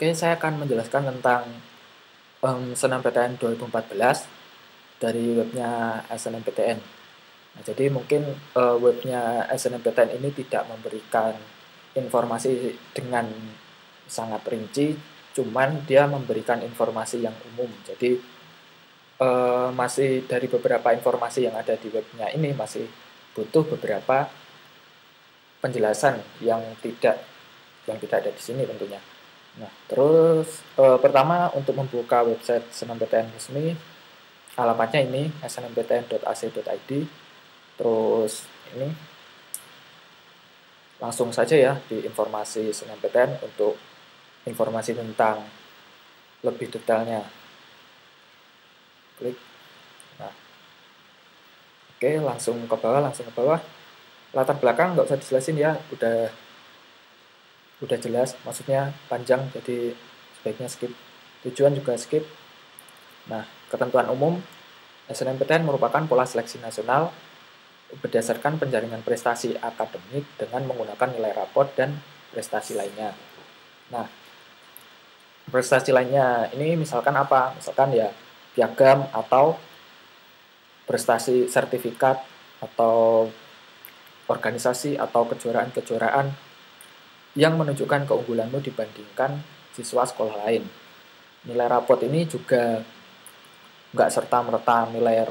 Oke, saya akan menjelaskan tentang SNMPTN 2014 dari webnya SNMPTN. Nah, jadi mungkin webnya SNMPTN ini tidak memberikan informasi dengan sangat rinci, cuman dia memberikan informasi yang umum. Jadi masih dari beberapa informasi yang ada di webnya ini masih butuh beberapa penjelasan yang tidak ada di sini tentunya. Nah, terus pertama untuk membuka website SNMPTN resmi, alamatnya ini snmptn.ac.id. Terus ini langsung saja ya di informasi SNMPTN untuk informasi tentang lebih detailnya. Klik. Nah, oke, langsung ke bawah. Latar belakang nggak usah dijelasin ya, udah jelas, maksudnya panjang, jadi sebaiknya skip. Tujuan juga skip. Nah, ketentuan umum, SNMPTN merupakan pola seleksi nasional berdasarkan penjaringan prestasi akademik dengan menggunakan nilai raport dan prestasi lainnya. Nah, prestasi lainnya ini misalkan apa? Misalkan ya piagam atau prestasi sertifikat atau organisasi atau kejuaraan-kejuaraan yang menunjukkan keunggulanmu dibandingkan siswa sekolah lain. Nilai raport ini juga nggak serta-merta nilai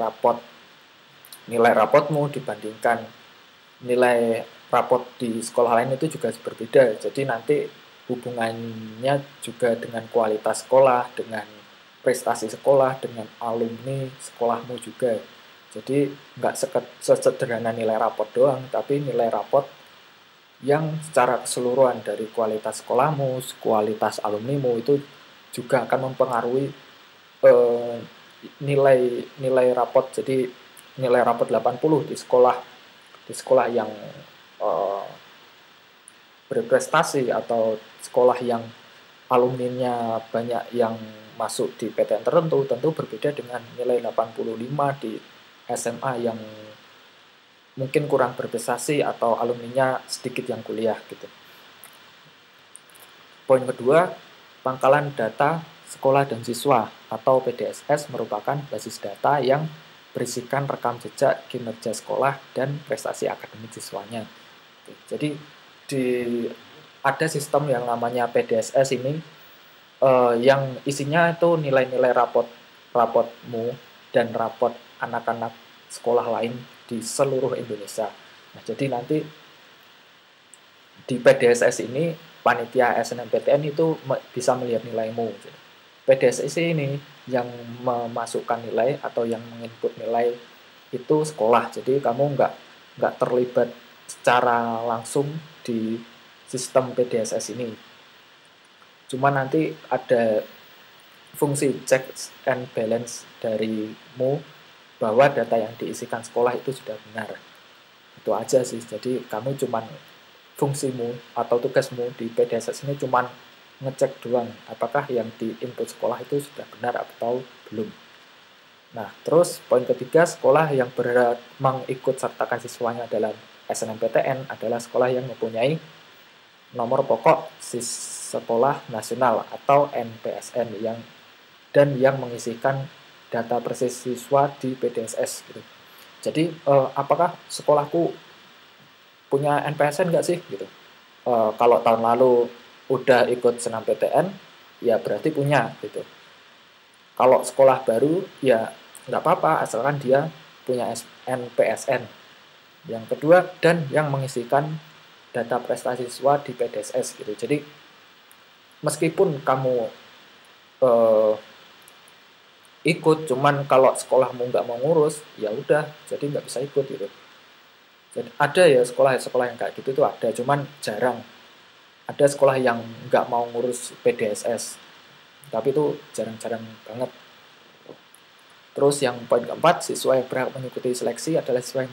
rapotmu dibandingkan nilai raport di sekolah lain itu juga berbeda. Jadi nanti hubungannya juga dengan kualitas sekolah, dengan prestasi sekolah, dengan alumni sekolahmu juga. Jadi nggak sesederhana nilai raport doang, tapi nilai raport yang secara keseluruhan dari kualitas sekolahmu, kualitas alumnimu itu juga akan mempengaruhi nilai raport. Jadi nilai raport 80 di sekolah yang berprestasi atau sekolah yang alumninya banyak yang masuk di PTN tertentu tentu berbeda dengan nilai 85 di SMA yang mungkin kurang berprestasi atau alumninya sedikit yang kuliah gitu. Poin kedua, pangkalan data sekolah dan siswa atau PDSS merupakan basis data yang berisikan rekam jejak kinerja sekolah dan prestasi akademik siswanya. Jadi ada sistem yang namanya PDSS ini yang isinya itu nilai-nilai rapotmu dan raport anak-anak sekolah lain di seluruh Indonesia. Nah, jadi nanti di PDSS ini panitia SNMPTN itu bisa melihat nilaimu. PDSS ini yang memasukkan nilai atau yang menginput nilai itu sekolah. Jadi kamu nggak terlibat secara langsung di sistem PDSS ini. Cuma nanti ada fungsi checks and balance darimu bahwa data yang diisikan sekolah itu sudah benar. Itu aja sih. Jadi kamu cuman fungsimu atau tugasmu di PDSS ini cuman ngecek doang apakah yang di-input sekolah itu sudah benar atau belum. Nah, terus poin ketiga, sekolah yang berhak mengikut sertakan siswanya dalam SNMPTN adalah sekolah yang mempunyai nomor pokok sekolah nasional atau NPSN dan yang mengisikan data persis siswa di PDSS gitu. Jadi apakah sekolahku punya NPSN nggak sih gitu? Kalau tahun lalu udah ikut SNMPTN ya berarti punya gitu. Kalau sekolah baru ya nggak apa-apa asalkan dia punya NPSN. Yang kedua, dan yang mengisikan data prestasi siswa di PDSS gitu. Jadi meskipun kamu ikut, cuman kalau sekolahmu nggak mau ngurus, ya udah, jadi nggak bisa ikut gitu. Jadi ada ya sekolah yang kayak gitu tuh ada, cuman jarang. Ada sekolah yang nggak mau ngurus PDSS, tapi itu jarang-jarang banget. Terus yang poin keempat, siswa yang berhak mengikuti seleksi adalah siswa yang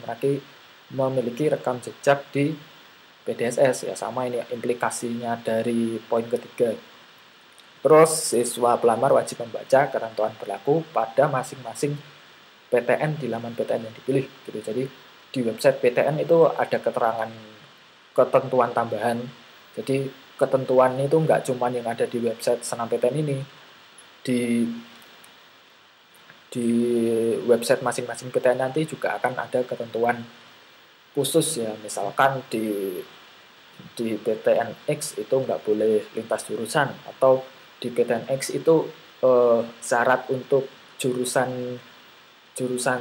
memiliki rekam jejak di PDSS. Ya sama ini implikasinya dari poin ketiga. Terus siswa pelamar wajib membaca ketentuan berlaku pada masing-masing PTN di laman PTN yang dipilih gitu. Jadi di website PTN itu ada keterangan ketentuan tambahan. Jadi ketentuan itu nggak cuma yang ada di website SNMPTN ini, di website masing-masing PTN nanti juga akan ada ketentuan khusus ya, misalkan di PTN X itu nggak boleh lintas jurusan, atau di PTN X itu syarat untuk jurusan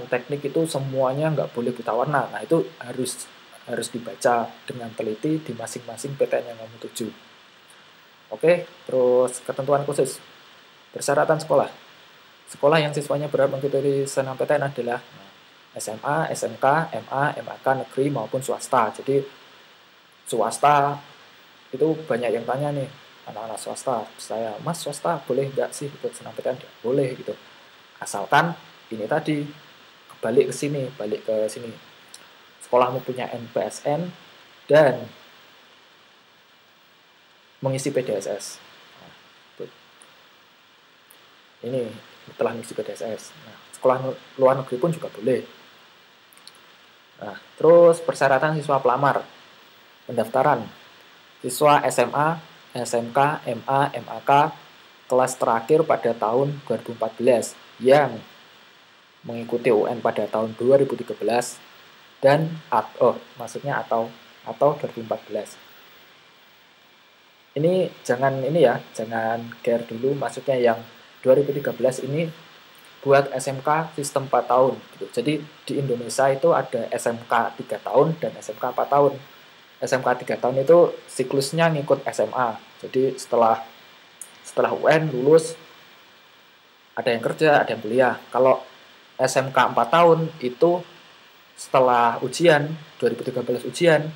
teknik itu semuanya nggak boleh buta warna. Nah itu harus dibaca dengan teliti di masing-masing PTN yang kamu tuju. Oke, terus ketentuan khusus. Persyaratan sekolah. Sekolah yang siswanya berhak mengikuti SNMPTN adalah SMA, SMK, MA, MAK, negeri maupun swasta. Jadi swasta itu banyak yang tanya nih, anak-anak swasta, saya, Mas swasta boleh nggak sih ikut SNMPTN? Boleh gitu. Asalkan ini tadi balik ke sini. Sekolahmu punya NPSN dan mengisi PDSS. Nah, ini telah mengisi PDSS. Nah, sekolah luar negeri pun juga boleh. Nah, terus persyaratan siswa pelamar. Pendaftaran. Siswa SMA, SMK, MA, MAK kelas terakhir pada tahun 2014 yang mengikuti UN pada tahun 2013 dan maksudnya atau 2014. Ini jangan GR dulu, maksudnya yang 2013 ini buat SMK sistem 4 tahun gitu. Jadi di Indonesia itu ada SMK 3 tahun dan SMK 4 tahun. SMK 3 tahun itu siklusnya ngikut SMA. Jadi setelah UN lulus ada yang kerja, ada yang kuliah. Kalau SMK 4 tahun itu setelah ujian 2013 ujian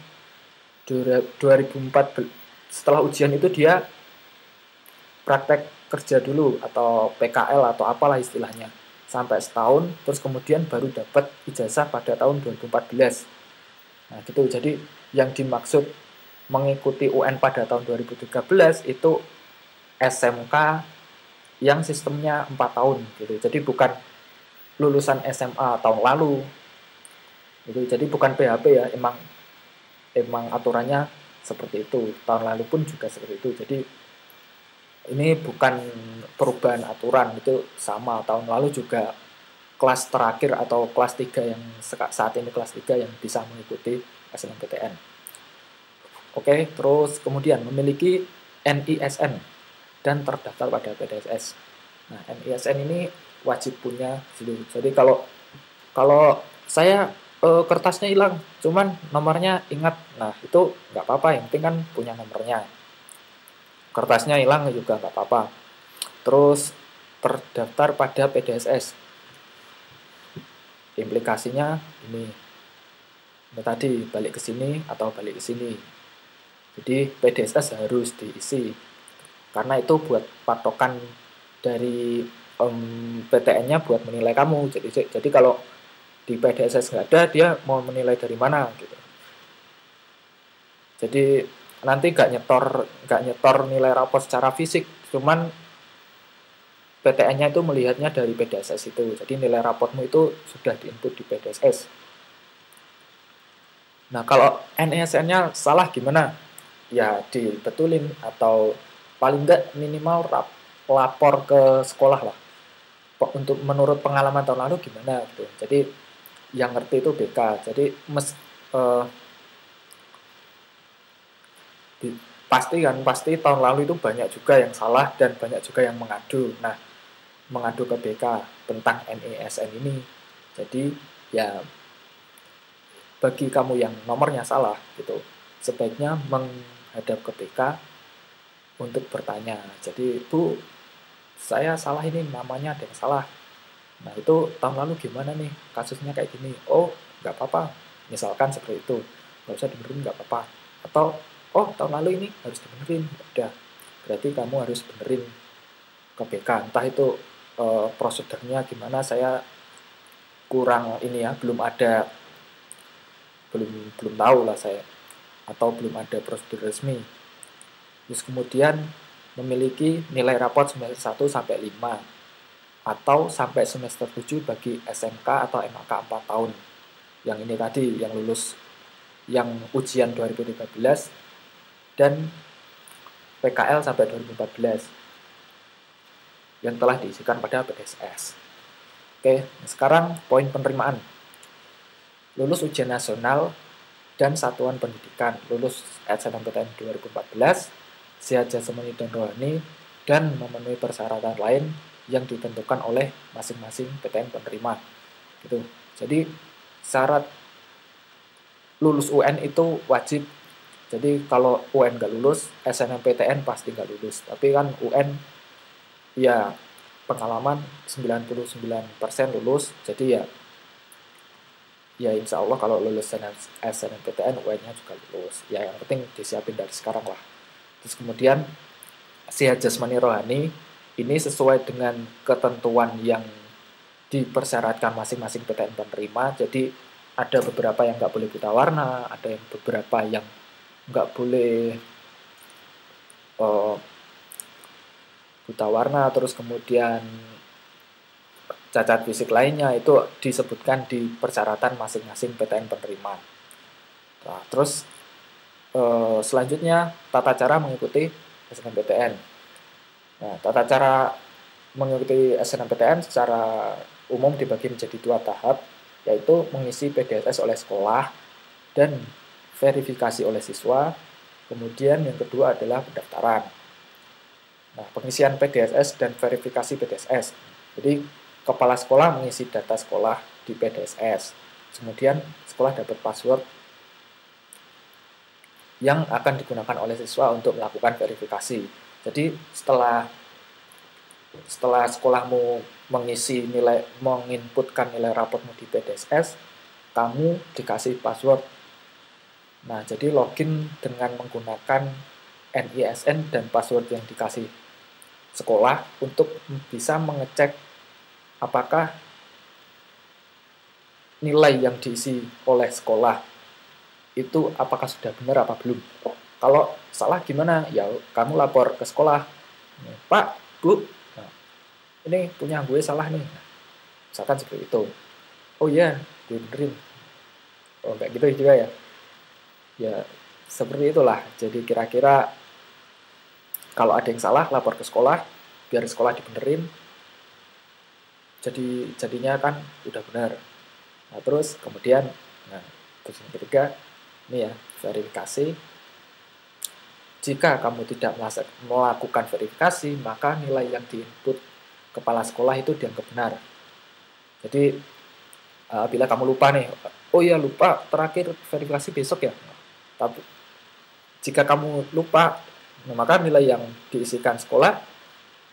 2014 setelah ujian itu dia praktek kerja dulu atau PKL atau apalah istilahnya sampai setahun, terus kemudian baru dapat ijazah pada tahun 2014. Nah gitu, jadi yang dimaksud mengikuti UN pada tahun 2013 itu SMK yang sistemnya 4 tahun gitu. Jadi bukan lulusan SMA tahun lalu gitu. Jadi bukan PHP ya, emang aturannya seperti itu. Tahun lalu pun juga seperti itu. Jadi ini bukan perubahan aturan, itu sama. Tahun lalu juga kelas terakhir atau kelas 3 yang saat ini kelas 3 yang bisa mengikuti SNMPTN. Oke, terus kemudian memiliki NISN dan terdaftar pada PDSS. Nah, NISN ini wajib punya. Jadi kalau saya kertasnya hilang, cuman nomornya ingat, nah itu nggak apa-apa, yang penting kan punya nomornya. Kertasnya hilang juga nggak apa-apa. Terus terdaftar pada PDSS. Implikasinya ini tadi balik ke sini atau balik ke sini. Jadi PDSS harus diisi karena itu buat patokan dari PTN-nya buat menilai kamu. Jadi kalau di PDSS nggak ada, dia mau menilai dari mana gitu. Jadi nanti nggak nyetor nilai rapor secara fisik, cuman PTN-nya itu melihatnya dari PDSS itu. Jadi nilai raportmu itu sudah diinput di PDSS. Nah kalau NISN-nya salah gimana? Ya dibetulin atau paling nggak minimal lapor ke sekolah lah. Untuk menurut pengalaman tahun lalu gimana gitu. Jadi yang ngerti itu BK. Jadi pasti tahun lalu itu banyak juga yang salah dan banyak juga yang mengadu. Nah, mengadu ke BK tentang NISN ini. Jadi ya bagi kamu yang nomornya salah gitu, sebaiknya menghadap ke BK untuk bertanya. Jadi, Bu, saya salah ini, namanya ada yang salah. Nah, itu tahun lalu gimana nih? Kasusnya kayak gini. Oh, nggak apa-apa. Misalkan seperti itu. Nggak usah dibenerin, nggak apa-apa. Atau oh tahun lalu ini harus dibenerin, udah berarti kamu harus benerin ke BK. Entah itu prosedurnya gimana, saya kurang ini ya, belum tahu lah saya, atau belum ada prosedur resmi. Terus kemudian memiliki nilai raport semester 1 sampai 5 atau sampai semester 7 bagi SMK atau MAK 4 tahun. Yang ini tadi yang lulus yang ujian 2013 dan PKL sampai 2014 yang telah diisikan pada PDSS. Oke, sekarang poin penerimaan. Lulus ujian nasional dan satuan pendidikan, lulus SNMPTN 2014, sehat jasmani dan rohani, dan memenuhi persyaratan lain yang ditentukan oleh masing-masing PTN penerima. Gitu. Jadi syarat lulus UN itu wajib. Jadi kalau UN nggak lulus, SNMPTN pasti nggak lulus. Tapi kan UN ya pengalaman 99% lulus, jadi ya insya Allah kalau lulus SNMPTN UN-nya juga lulus. Ya yang penting disiapin dari sekarang lah. Terus kemudian sehat jasmani rohani ini sesuai dengan ketentuan yang dipersyaratkan masing-masing PTN penerima. Jadi ada beberapa yang nggak boleh buta warna, ada yang beberapa yang nggak boleh buta warna, terus kemudian cacat fisik lainnya itu disebutkan di persyaratan masing-masing PTN penerima. Nah, terus selanjutnya tata cara mengikuti SNMPTN. Nah, tata cara mengikuti SNMPTN secara umum dibagi menjadi 2 tahap, yaitu mengisi PDSS oleh sekolah dan verifikasi oleh siswa. Kemudian yang kedua adalah pendaftaran. Nah, pengisian PDSS dan verifikasi PDSS. Jadi kepala sekolah mengisi data sekolah di PDSS. Kemudian sekolah dapat password yang akan digunakan oleh siswa untuk melakukan verifikasi. Jadi setelah sekolahmu mengisi nilai, menginputkan nilai rapotmu di PDSS, kamu dikasih password. Nah, jadi login dengan menggunakan NISN dan password yang dikasih sekolah untuk bisa mengecek apakah nilai yang diisi oleh sekolah itu apakah sudah benar apa belum. Kalau salah gimana? Ya kamu lapor ke sekolah. Pak, Bu, nah, ini punya gue salah nih. Misalkan seperti itu. Oh iya, gue benerin. Oh enggak gitu juga ya. Ya seperti itulah. Jadi kira-kira kalau ada yang salah lapor ke sekolah, biar sekolah dibenerin. Jadinya kan udah benar. Nah, terus kemudian terus yang ketiga ini ya, verifikasi. Jika kamu tidak melakukan verifikasi, maka nilai yang diinput kepala sekolah itu dianggap benar. Jadi bila kamu lupa nih, oh iya lupa terakhir verifikasi besok ya. Tapi jika kamu lupa, maka nilai yang diisikan sekolah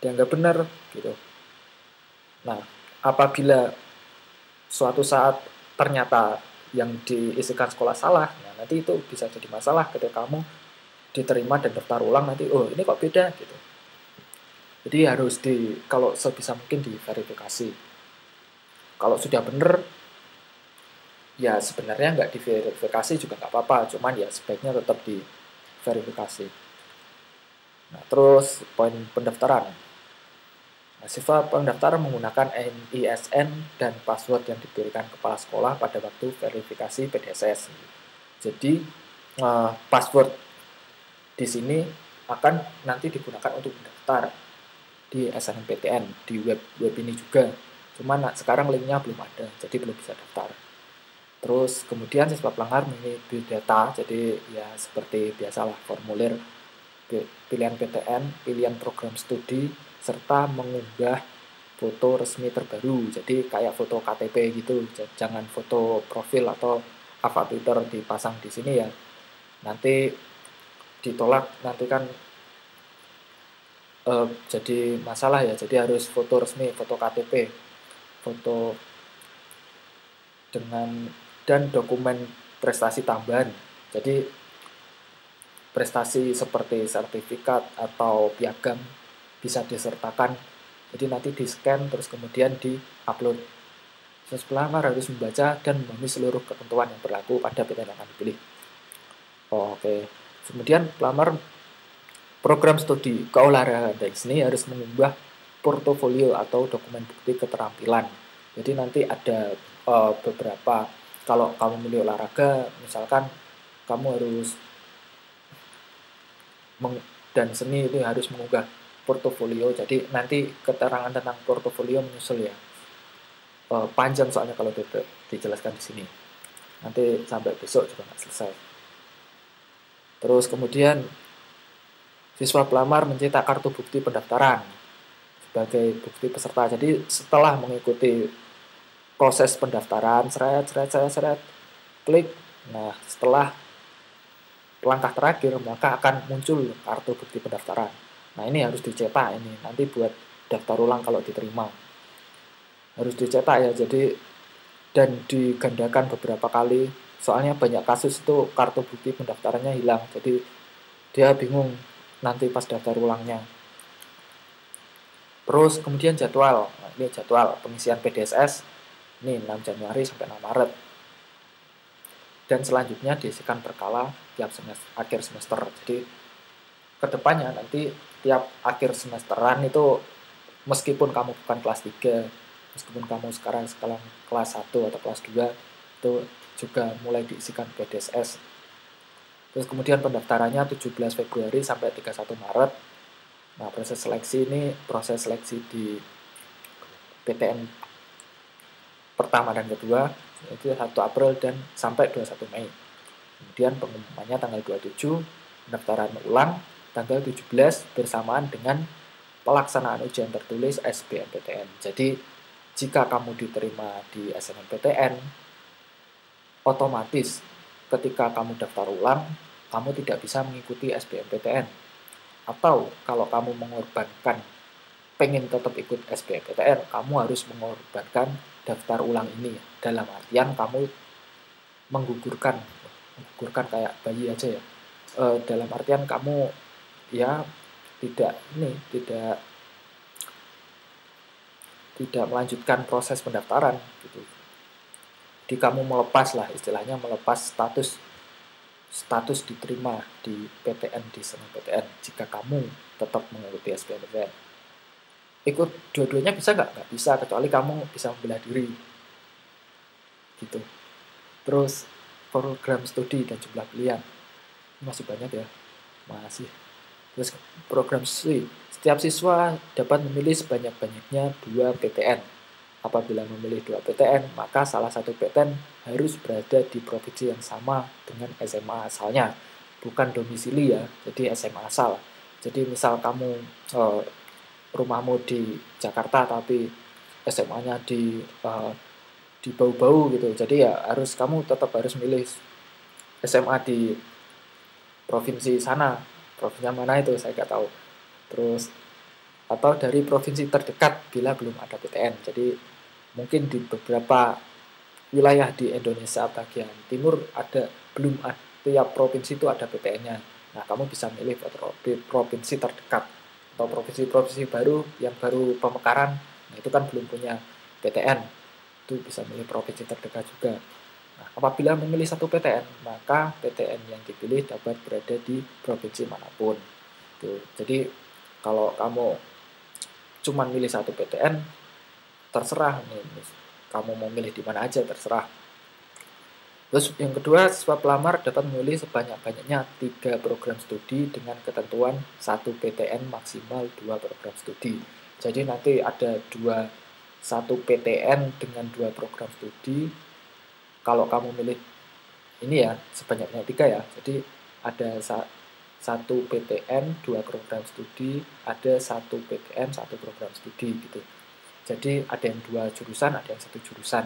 dianggap benar gitu. Nah, apabila suatu saat ternyata yang diisikan sekolah salah, nah nanti itu bisa jadi masalah ketika kamu diterima dan daftar ulang nanti, oh ini kok beda gitu. Jadi harus kalau sebisa mungkin diverifikasi. Kalau sudah benar, ya sebenarnya nggak diverifikasi juga nggak apa-apa, cuman ya sebaiknya tetap diverifikasi. Nah, terus poin pendaftaran. Nah, siswa pendaftar menggunakan NISN dan password yang diberikan kepala sekolah pada waktu verifikasi PDSS. Jadi password di sini akan nanti digunakan untuk mendaftar di SNMPTN di web ini juga. Cuman sekarang linknya belum ada, jadi belum bisa daftar. Terus kemudian siswa pelanggar memilih biodata, jadi ya seperti biasalah formulir pilihan PTN, pilihan program studi, serta mengunggah foto resmi terbaru. Jadi kayak foto KTP gitu, jangan foto profil atau avatar dipasang di sini ya. Nanti ditolak, nanti kan jadi masalah ya. Jadi harus foto resmi, foto KTP, foto dan dokumen prestasi tambahan. Jadi prestasi seperti sertifikat atau piagam bisa disertakan. Jadi nanti di-scan terus kemudian di-upload. Siswa pelanggar harus membaca dan memahami seluruh ketentuan yang berlaku pada PTN yang akan dipilih. Oke. Kemudian pelamar program studi keolahragaan di sini harus mengunggah portofolio atau dokumen bukti keterampilan. Jadi nanti ada beberapa, kalau kamu milih olahraga, misalkan kamu harus dan seni itu harus mengunggah portofolio. Jadi nanti keterangan tentang portofolio menyusul ya. Panjang soalnya kalau dijelaskan di sini. Nanti sampai besok juga nggak selesai. Terus kemudian siswa pelamar mencetak kartu bukti pendaftaran sebagai bukti peserta. Jadi setelah mengikuti proses pendaftaran, seret, klik. Nah, setelah langkah terakhir maka akan muncul kartu bukti pendaftaran. Nah, ini harus dicetak ini nanti buat daftar ulang kalau diterima. Harus dicetak ya, jadi dan digandakan beberapa kali. Soalnya banyak kasus itu kartu bukti pendaftarannya hilang. Jadi dia bingung nanti pas daftar ulangnya. Terus kemudian jadwal. Nah, ini jadwal pengisian PDSS. Ini 6 Januari sampai 6 Maret. Dan selanjutnya diisikan berkala tiap akhir semester. Jadi kedepannya nanti tiap akhir semesteran itu meskipun kamu bukan kelas 3, meskipun kamu sekarang kelas 1 atau kelas 2, itu juga mulai diisikan PDSS. Terus kemudian pendaftarannya 17 Februari sampai 31 Maret. Nah, proses seleksi ini proses seleksi di PTN pertama dan kedua, yaitu 1 April dan sampai 21 Mei. Kemudian pengumumannya tanggal 27, pendaftaran ulang tanggal 17 bersamaan dengan pelaksanaan ujian tertulis SBMPTN. Jadi, jika kamu diterima di SNMPTN, otomatis ketika kamu daftar ulang, kamu tidak bisa mengikuti SBMPTN. Atau kalau kamu mengorbankan pengen tetap ikut SBMPTN, kamu harus mengorbankan daftar ulang ini. Dalam artian kamu menggugurkan kayak bayi aja ya. Dalam artian kamu ya tidak melanjutkan proses pendaftaran gitu. Jadi kamu melepas lah, istilahnya melepas status diterima di PTN di SNMPTN jika kamu tetap mengikuti SBMPTN. Ikut dua-duanya bisa nggak? Nggak bisa, kecuali kamu bisa membela diri gitu. Terus program studi dan jumlah pilihan masih banyak ya, masih. Terus program studi, setiap siswa dapat memilih sebanyak-banyaknya 2 PTN. Apabila memilih 2 PTN, maka salah satu PTN harus berada di provinsi yang sama dengan SMA asalnya, bukan domisili ya, jadi SMA asal. Jadi misal kamu rumahmu di Jakarta tapi SMA-nya di Bau-Bau gitu. Jadi ya kamu tetap harus milih SMA di provinsi sana. Provinsi mana itu saya nggak tahu. Terus atau dari provinsi terdekat bila belum ada PTN. Jadi mungkin di beberapa wilayah di Indonesia bagian timur belum ada, tiap provinsi itu ada PTN-nya. Nah, kamu bisa milih provinsi terdekat atau provinsi-provinsi baru yang baru pemekaran. Nah, itu kan belum punya PTN. Itu bisa milih provinsi terdekat juga. Nah, apabila memilih satu PTN, maka PTN yang dipilih dapat berada di provinsi manapun. Tuh. Jadi kalau kamu cuma milih satu PTN, terserah nih, kamu mau milih di mana aja terserah. Terus yang kedua, siswa pelamar dapat memilih sebanyak-banyaknya 3 program studi dengan ketentuan 1 PTN maksimal 2 program studi. Jadi nanti ada 1 PTN dengan 2 program studi. Kalau kamu milih ini ya, sebanyak-banyaknya 3 ya. Jadi ada 1 PTN, 2 program studi, ada 1 PTN, 1 program studi gitu. Jadi ada yang 2 jurusan, ada yang 1 jurusan.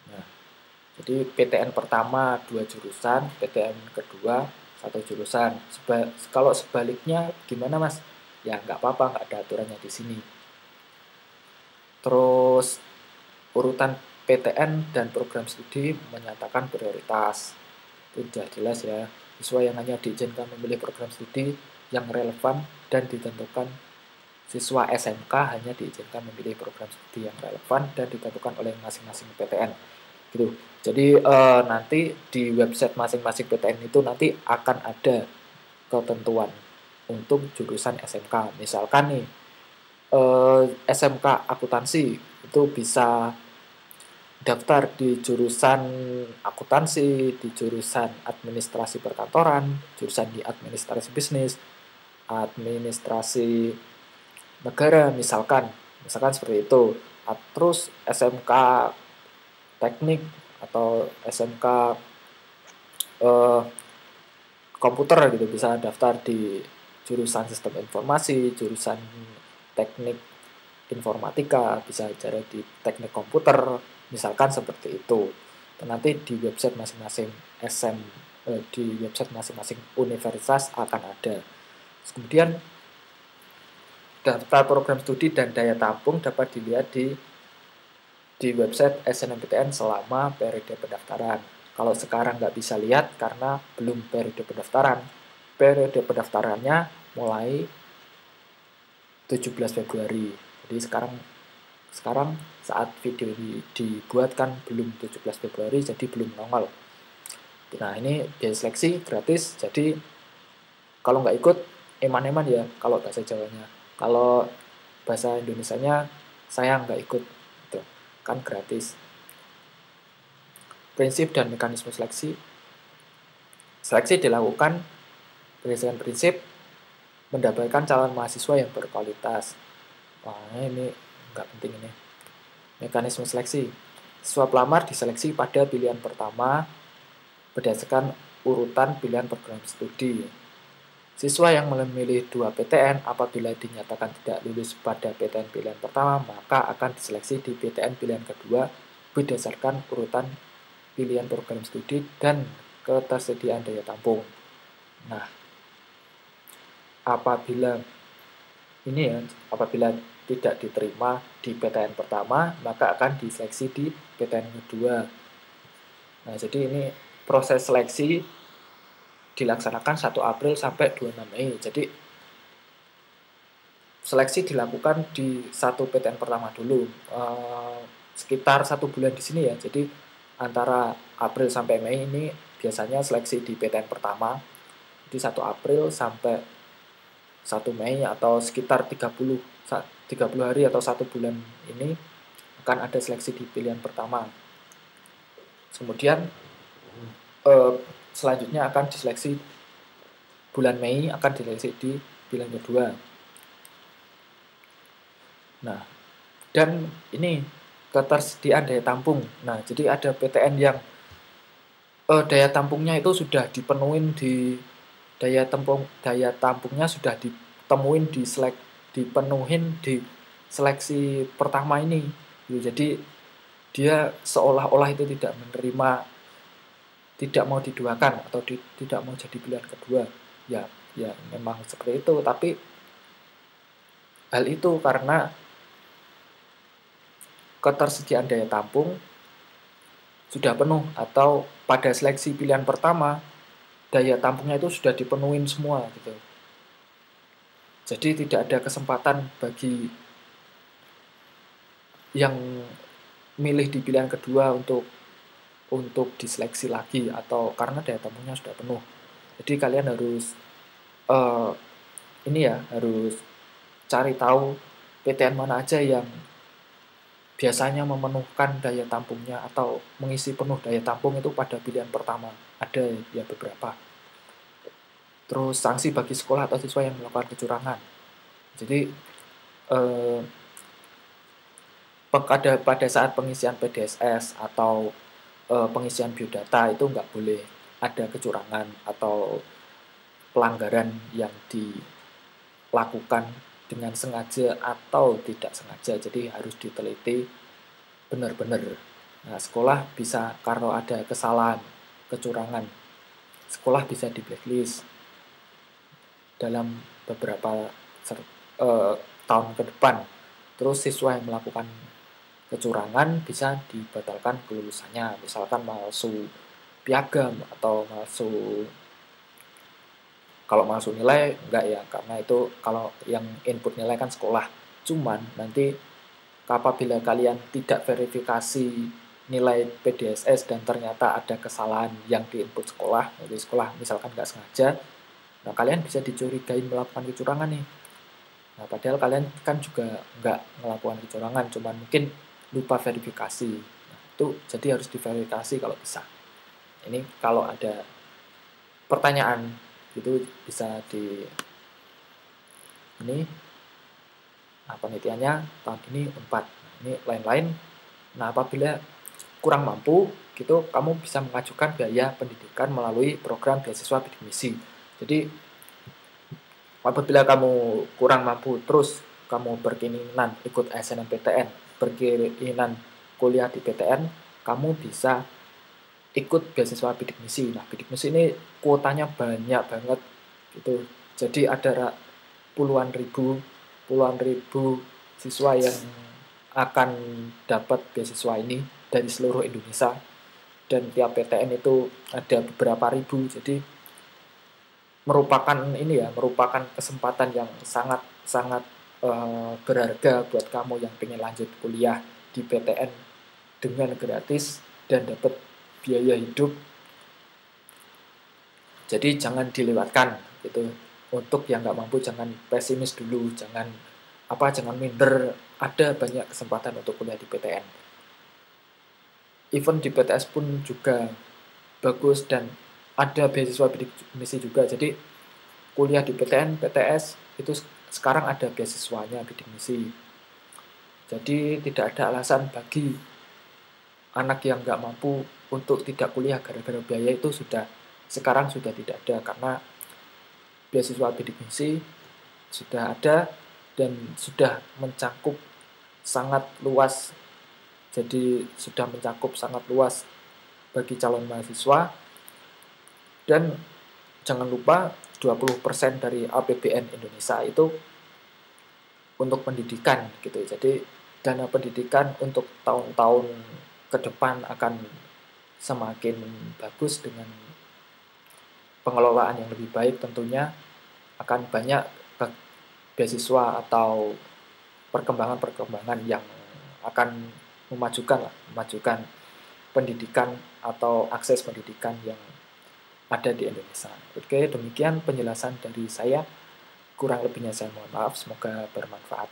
Nah, jadi PTN pertama 2 jurusan, PTN kedua 1 jurusan. Kalau sebaliknya gimana Mas? Ya nggak apa-apa, nggak ada aturannya di sini. Terus urutan PTN dan program studi menyatakan prioritas. Itu sudah jelas ya. Siswa yang hanya diizinkan memilih program studi yang relevan dan ditentukan. Siswa SMK hanya diizinkan memilih program studi yang relevan dan ditentukan oleh masing-masing PTN. Gitu. Jadi nanti di website masing-masing PTN itu nanti akan ada ketentuan untuk jurusan SMK. Misalkan nih SMK akuntansi itu bisa daftar di jurusan akuntansi, di jurusan administrasi perkantoran, jurusan di administrasi bisnis, administrasi negara misalkan seperti itu. Terus SMK teknik atau SMK komputer gitu, bisa daftar di jurusan sistem informasi, jurusan teknik informatika, bisa cari di teknik komputer, misalkan seperti itu. Nanti di website masing-masing di website masing-masing universitas akan ada. Kemudian daftar program studi dan daya tampung dapat dilihat di website SNMPTN selama periode pendaftaran. Kalau sekarang nggak bisa lihat karena belum periode pendaftaran. Periode pendaftarannya mulai 17 Februari. Jadi sekarang saat video ini dibuat kan belum 17 Februari, jadi belum nongol. Nah, ini biaya seleksi gratis, jadi kalau nggak ikut eman-eman ya kalau bahasa Jawanya. Kalau bahasa Indonesianya saya nggak ikut, gitu. Kan gratis. Prinsip dan mekanisme seleksi. Seleksi dilakukan berdasarkan prinsip mendapatkan calon mahasiswa yang berkualitas. Wah, ini nggak penting ini. Mekanisme seleksi. Siswa pelamar diseleksi pada pilihan pertama berdasarkan urutan pilihan program studi. Siswa yang memilih 2 PTN apabila dinyatakan tidak lulus pada PTN pilihan pertama, maka akan diseleksi di PTN pilihan kedua berdasarkan urutan pilihan program studi dan ketersediaan daya tampung. Nah, apabila tidak diterima di PTN pertama, maka akan diseleksi di PTN kedua. Nah, jadi ini proses seleksi dilaksanakan 1 April sampai 26 Mei. Jadi seleksi dilakukan di 1 PTN pertama dulu, sekitar 1 bulan di sini ya. Jadi antara April sampai Mei ini biasanya seleksi di PTN pertama. Jadi 1 April sampai 1 Mei atau sekitar 30 hari atau 1 bulan ini akan ada seleksi di pilihan pertama. Kemudian selanjutnya akan diseleksi bulan Mei, akan diseleksi di pilihan kedua. Nah, dan ini ketersediaan daya tampung. Nah, jadi ada PTN yang daya tampungnya itu sudah dipenuhin daya tampungnya sudah dipenuhin di seleksi pertama ini. Jadi dia seolah-olah itu tidak mau diduakan atau tidak mau jadi pilihan kedua. Ya memang seperti itu, tapi hal itu karena ketersediaan daya tampung sudah penuh, atau pada seleksi pilihan pertama daya tampungnya itu sudah dipenuhin semua gitu. Jadi tidak ada kesempatan bagi yang milih di pilihan kedua untuk diseleksi lagi, atau karena daya tampungnya sudah penuh. Jadi kalian harus harus cari tahu PTN mana aja yang biasanya memenuhkan daya tampungnya atau mengisi penuh daya tampung itu pada pilihan pertama. Ada ya beberapa. Terus sanksi bagi sekolah atau siswa yang melakukan kecurangan. Jadi pada saat pengisian PDSS atau pengisian biodata itu nggak boleh ada kecurangan atau pelanggaran yang dilakukan dengan sengaja atau tidak sengaja. Jadi harus diteliti benar-benar. Nah, sekolah bisa, kalau ada kesalahan, kecurangan, sekolah bisa di blacklist dalam beberapa tahun ke depan. Terus siswa yang melakukan kecurangan bisa dibatalkan kelulusannya, misalkan palsu piagam atau kalau masuk nilai enggak ya, karena itu kalau yang input nilai kan sekolah. Cuman nanti apabila kalian tidak verifikasi nilai PDSS dan ternyata ada kesalahan yang diinput sekolah, jadi sekolah misalkan nggak sengaja, nah kalian bisa dicurigai melakukan kecurangan nih. Nah, padahal kalian kan juga nggak melakukan kecurangan, cuman mungkin lupa verifikasi. Nah, itu, jadi harus diverifikasi kalau bisa. Ini kalau ada pertanyaan itu bisa di ini panitianya tahun ini 4. Ini lain-lain. Nah, apabila kurang mampu gitu, kamu bisa mengajukan biaya pendidikan melalui program beasiswa bidik misi. Jadi apabila kamu kurang mampu terus kamu berkeinginan ikut SNMPTN, berkeinginan kuliah di PTN, kamu bisa ikut beasiswa bidik misi. Nah, bidik misi ini kuotanya banyak banget gitu. Jadi ada puluhan ribu siswa yang akan dapat beasiswa ini dari seluruh Indonesia, dan tiap PTN itu ada beberapa ribu. Jadi merupakan kesempatan yang sangat berharga buat kamu yang pengen lanjut kuliah di PTN dengan gratis dan dapat biaya hidup. Jadi jangan dilewatkan gitu. Untuk yang nggak mampu jangan pesimis dulu, jangan minder. Ada banyak kesempatan untuk kuliah di PTN. Even di PTS pun juga bagus dan ada beasiswa bidik misi juga. Jadi kuliah di PTN, PTS itu sekarang ada beasiswanya bidik misi. Jadi tidak ada alasan bagi anak yang nggak mampu untuk tidak kuliah gara-gara biaya. Itu sekarang sudah tidak ada, karena beasiswa bidik misi sudah ada dan sudah mencakup sangat luas. Jadi sudah mencakup sangat luas bagi calon mahasiswa. Dan jangan lupa 20% dari APBN Indonesia itu untuk pendidikan gitu. Jadi dana pendidikan untuk tahun-tahun ke depan akan semakin bagus dengan pengelolaan yang lebih baik. Tentunya akan banyak beasiswa atau perkembangan yang akan memajukan pendidikan atau akses pendidikan yang ada di Indonesia. Oke, demikian penjelasan dari saya. Kurang lebihnya saya mohon maaf, semoga bermanfaat.